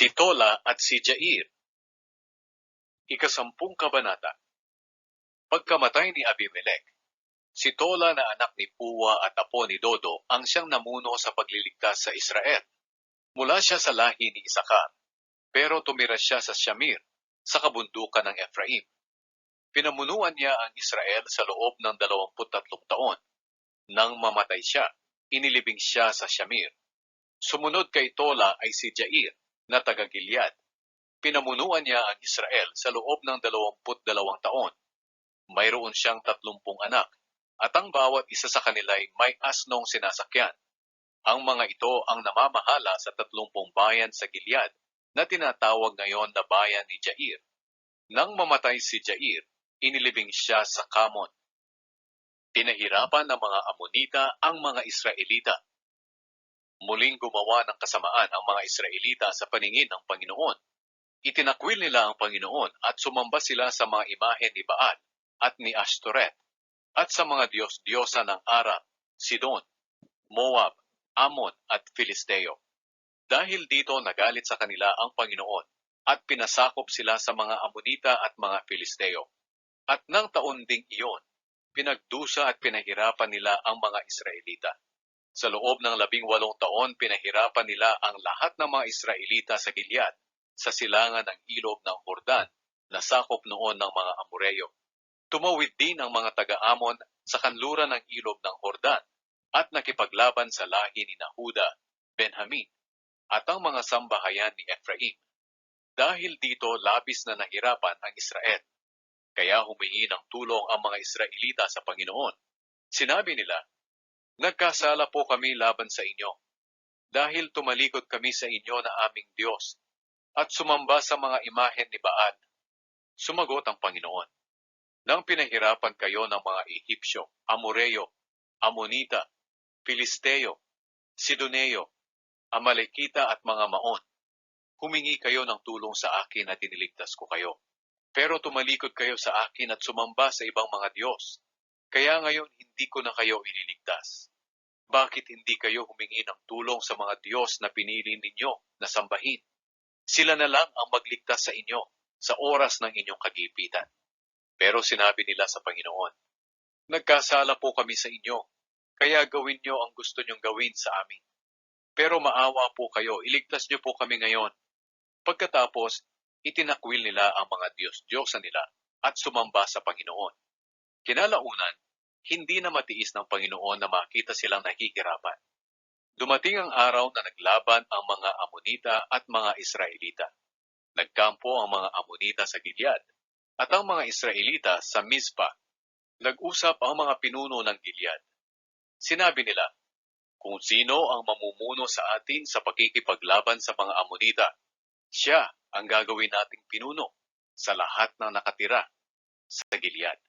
Si Tola at si Jair. Ikasampung kabanata. Pagkamatay ni Abimelech, si Tola na anak ni Puwa at apo ni Dodo ang siyang namuno sa pagliligtas sa Israel. Mula siya sa lahi ni Isakar, pero tumira siya sa Shamir, sa kabundukan ng Ephraim. Pinamunuan niya ang Israel sa loob ng 23 taon. Nang mamatay siya, inilibing siya sa Shamir. Sumunod kay Tola ay si Jair, na taga-Gilead. Pinamunuan niya ang Israel sa loob ng 22 taon. Mayroon siyang 30 anak, at ang bawat isa sa kanila ay may asnong sinasakyan. Ang mga ito ang namamahala sa 30 bayan sa Gilead na tinatawag ngayon na bayan ni Jair. Nang mamatay si Jair, inilibing siya sa Kamon. Pinahirapan ng mga Amonita ang mga Israelita. Muling gumawa ng kasamaan ang mga Israelita sa paningin ng Panginoon. Itinakwil nila ang Panginoon at sumamba sila sa mga imahe ni Baal at ni Ashtoreth at sa mga Diyos-Diyosa ng Aram, Sidon, Moab, Ammon at Filisteo. Dahil dito nagalit sa kanila ang Panginoon at pinasakop sila sa mga Amonita at mga Filisteo. At nang taon ding iyon, pinagdusa at pinahirapan nila ang mga Israelita. Sa loob ng 18 taon, pinahirapan nila ang lahat ng mga Israelita sa Gilead, sa silangan ng ilog ng Jordan, na sakop noon ng mga Amoreyo. Tumawid din ang mga taga-Amon sa kanluran ng ilog ng Jordan, at nakipaglaban sa lahi ni Nahuda, Benjamin, at ang mga sambahayan ni Ephraim. Dahil dito labis na nahirapan ang Israel. Kaya humingi ng tulong ang mga Israelita sa Panginoon. Sinabi nila, "Nagkasala po kami laban sa inyo, dahil tumalikod kami sa inyo na aming Diyos, at sumamba sa mga imahen ni Baal." Sumagot ang Panginoon, "Nang pinahirapan kayo ng mga Ehipsyo, Amoreyo, Amonita, Filisteo, Sidoneo, Amalekita at mga Maon, humingi kayo ng tulong sa akin at iniligtas ko kayo. Pero tumalikod kayo sa akin at sumamba sa ibang mga Diyos. Kaya ngayon hindi ko na kayo ililigtas. Bakit hindi kayo humingi ng tulong sa mga Diyos na pinili ninyo na sambahin? Sila na lang ang magligtas sa inyo sa oras ng inyong kagipitan." Pero sinabi nila sa Panginoon, "Nagkasala po kami sa inyo, kaya gawin niyo ang gusto niyong gawin sa amin. Pero maawa po kayo, iligtas niyo po kami ngayon." Pagkatapos, itinakwil nila ang mga Diyos-Diyosa nila at sumamba sa Panginoon. Kinalaunan, hindi na matiis ng Panginoon na makita silang nahihirapan. Dumating ang araw na naglaban ang mga Amonita at mga Israelita. Nagkampo ang mga Amonita sa Gilead at ang mga Israelita sa Mizpah. Nag-usap ang mga pinuno ng Gilead. Sinabi nila, "Kung sino ang mamumuno sa atin sa pakikipaglaban sa mga Amonita, siya ang gagawin nating pinuno sa lahat ng nakatira sa Gilead."